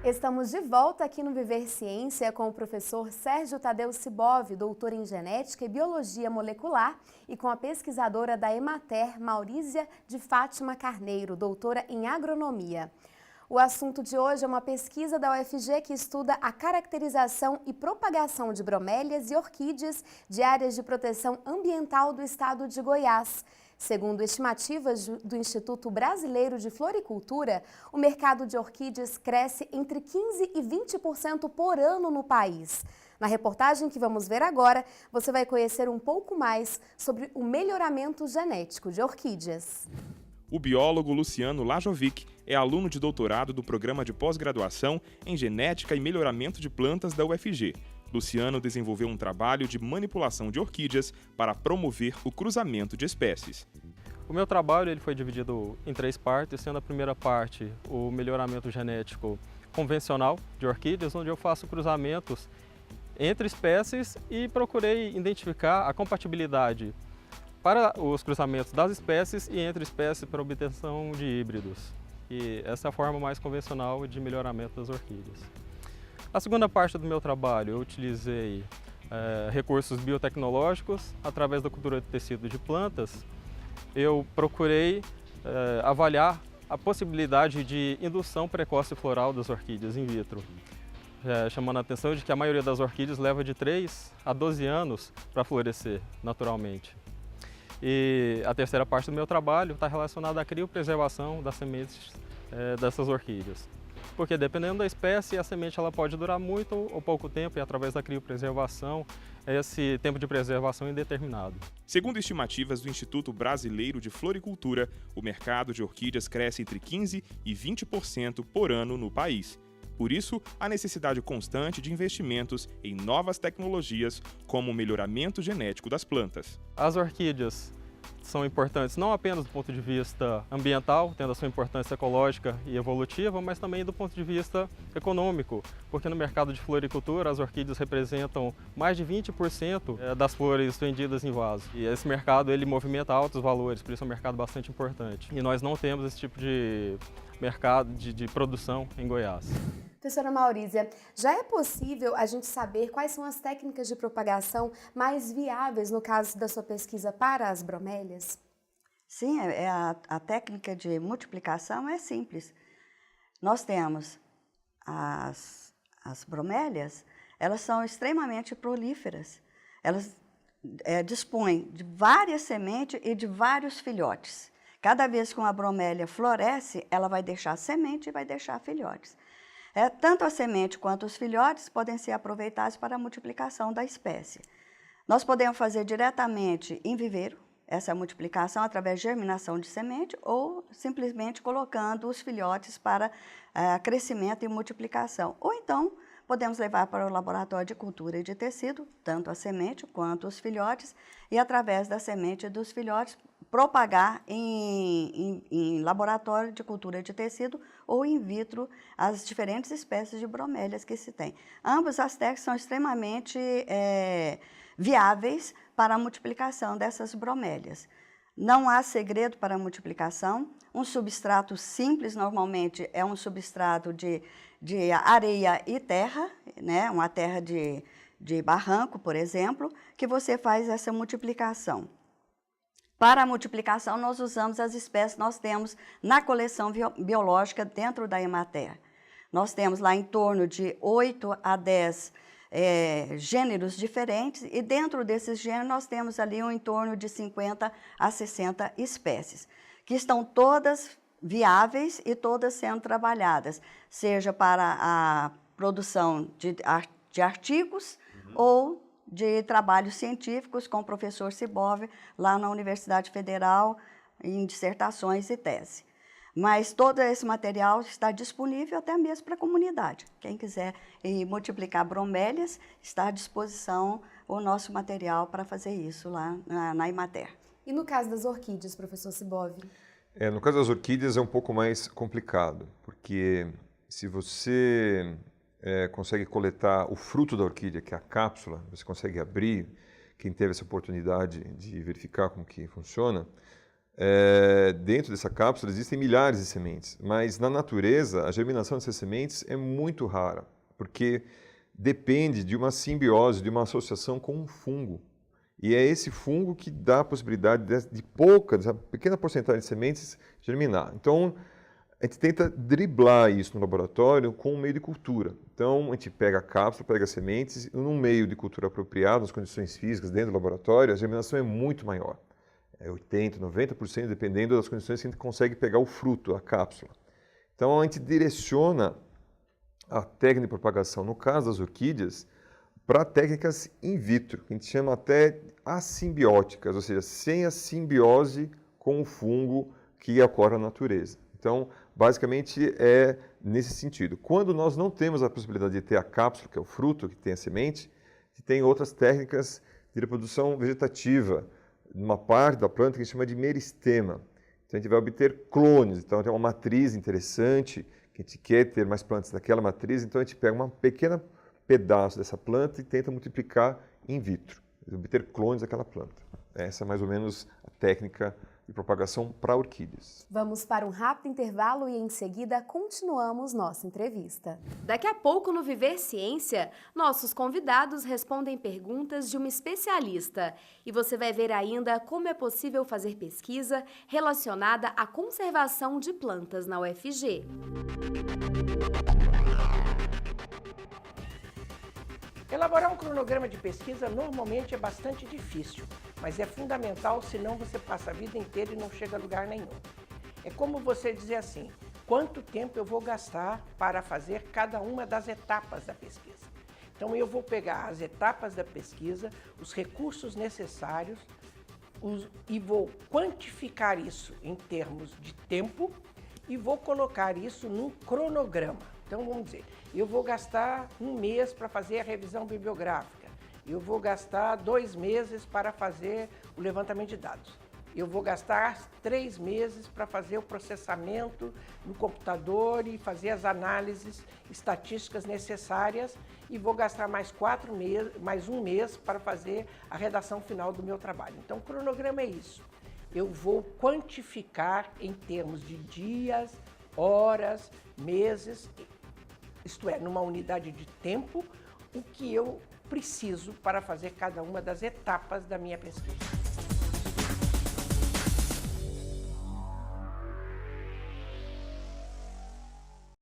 Estamos de volta aqui no Viver Ciência com o professor Sérgio Tadeu Sibov, doutor em Genética e Biologia Molecular, e com a pesquisadora da Emater, Maurísia de Fátima Carneiro, doutora em Agronomia. O assunto de hoje é uma pesquisa da UFG que estuda a caracterização e propagação de bromélias e orquídeas de áreas de proteção ambiental do estado de Goiás. Segundo estimativas do Instituto Brasileiro de Floricultura, o mercado de orquídeas cresce entre 15% e 20% por ano no país. Na reportagem que vamos ver agora, você vai conhecer um pouco mais sobre o melhoramento genético de orquídeas. O biólogo Luciano Lajovic é aluno de doutorado do Programa de Pós-Graduação em Genética e Melhoramento de Plantas da UFG. Luciano desenvolveu um trabalho de manipulação de orquídeas para promover o cruzamento de espécies. O meu trabalho ele foi dividido em 3 partes, sendo a primeira parte o melhoramento genético convencional de orquídeas, onde eu faço cruzamentos entre espécies e procurei identificar a compatibilidade para os cruzamentos das espécies e entre espécies para obtenção de híbridos. E essa é a forma mais convencional de melhoramento das orquídeas. A segunda parte do meu trabalho eu utilizei recursos biotecnológicos através da cultura de tecido de plantas. Eu procurei avaliar a possibilidade de indução precoce floral das orquídeas in vitro, chamando a atenção de que a maioria das orquídeas leva de 3 a 12 anos para florescer naturalmente. E a terceira parte do meu trabalho está relacionada à criopreservação das sementes dessas orquídeas. Porque dependendo da espécie, a semente ela pode durar muito ou pouco tempo e através da criopreservação, esse tempo de preservação é indeterminado. Segundo estimativas do Instituto Brasileiro de Floricultura, o mercado de orquídeas cresce entre 15% e 20% por ano no país. Por isso, há necessidade constante de investimentos em novas tecnologias, como o melhoramento genético das plantas. As orquídeas são importantes não apenas do ponto de vista ambiental, tendo a sua importância ecológica e evolutiva, mas também do ponto de vista econômico, porque no mercado de floricultura as orquídeas representam mais de 20% das flores vendidas em vaso. E esse mercado ele movimenta altos valores, por isso é um mercado bastante importante. E nós não temos esse tipo de mercado de produção em Goiás. Professora Maurísia, já é possível a gente saber quais são as técnicas de propagação mais viáveis no caso da sua pesquisa para as bromélias? Sim, a técnica de multiplicação é simples. Nós temos as bromélias, elas são extremamente prolíferas. Elas dispõem de várias sementes e de vários filhotes. Cada vez que uma bromélia floresce, ela vai deixar semente e vai deixar filhotes. Tanto a semente quanto os filhotes podem ser aproveitados para a multiplicação da espécie. Nós podemos fazer diretamente em viveiro essa multiplicação através de germinação de semente ou simplesmente colocando os filhotes para crescimento e multiplicação. Ou então, podemos levar para o laboratório de cultura e de tecido, tanto a semente quanto os filhotes, e através da semente e dos filhotes propagar em laboratório de cultura de tecido ou in vitro as diferentes espécies de bromélias que se tem. Ambas as técnicas são extremamente viáveis para a multiplicação dessas bromélias. Não há segredo para a multiplicação. Um substrato simples, normalmente, é um substrato de areia e terra, né? Uma terra de barranco, por exemplo, que você faz essa multiplicação. Para a multiplicação, nós usamos as espécies que nós temos na coleção biológica dentro da Emater. Nós temos lá em torno de 8 a 10 gêneros diferentes e dentro desses gêneros nós temos ali em torno de 50 a 60 espécies, que estão todas viáveis e todas sendo trabalhadas, seja para a produção de artigos ou de trabalhos científicos com o professor Sibov lá na Universidade Federal em dissertações e tese. Mas todo esse material está disponível até mesmo para a comunidade. Quem quiser multiplicar bromélias, está à disposição o nosso material para fazer isso lá na Emater. E no caso das orquídeas, professor Sibov? No caso das orquídeas é um pouco mais complicado, porque se você consegue coletar o fruto da orquídea, que é a cápsula, você consegue abrir, quem teve essa oportunidade de verificar como que funciona, Dentro dessa cápsula existem milhares de sementes, mas na natureza a germinação dessas sementes é muito rara, porque depende de uma simbiose, de uma associação com um fungo. E é esse fungo que dá a possibilidade dessa pequena porcentagem de sementes germinar. Então, a gente tenta driblar isso no laboratório com um meio de cultura. Então, a gente pega a cápsula, pega as sementes, e num meio de cultura apropriado, nas condições físicas dentro do laboratório, a germinação é muito maior. É 80%, 90%, dependendo das condições que a gente consegue pegar o fruto, a cápsula. Então, a gente direciona a técnica de propagação, no caso das orquídeas, para técnicas in vitro, que a gente chama até assimbióticas, ou seja, sem a simbiose com o fungo que ocorre na natureza. Então, basicamente é nesse sentido. Quando nós não temos a possibilidade de ter a cápsula, que é o fruto, que tem a semente, a gente tem outras técnicas de reprodução vegetativa, numa parte da planta que a gente chama de meristema. Então, a gente vai obter clones, então tem uma matriz interessante, que a gente quer ter mais plantas daquela matriz, então a gente pega um pequeno pedaço dessa planta e tenta multiplicar in vitro, obter clones daquela planta. Essa é mais ou menos a técnica de propagação para orquídeas. Vamos para um rápido intervalo e em seguida continuamos nossa entrevista. Daqui a pouco no Viver Ciência, nossos convidados respondem perguntas de uma especialista e você vai ver ainda como é possível fazer pesquisa relacionada à conservação de plantas na UFG. Elaborar um cronograma de pesquisa normalmente é bastante difícil, mas é fundamental, senão você passa a vida inteira e não chega a lugar nenhum. É como você dizer assim, quanto tempo eu vou gastar para fazer cada uma das etapas da pesquisa. Então eu vou pegar as etapas da pesquisa, os recursos necessários e vou quantificar isso em termos de tempo e vou colocar isso num cronograma. Então, vamos dizer, eu vou gastar 1 mês para fazer a revisão bibliográfica, eu vou gastar 2 meses para fazer o levantamento de dados, eu vou gastar 3 meses para fazer o processamento no computador e fazer as análises estatísticas necessárias e vou gastar mais 1 mês para fazer a redação final do meu trabalho. Então, o cronograma é isso. Eu vou quantificar em termos de dias, horas, meses, isto é, numa unidade de tempo, o que eu preciso para fazer cada uma das etapas da minha pesquisa.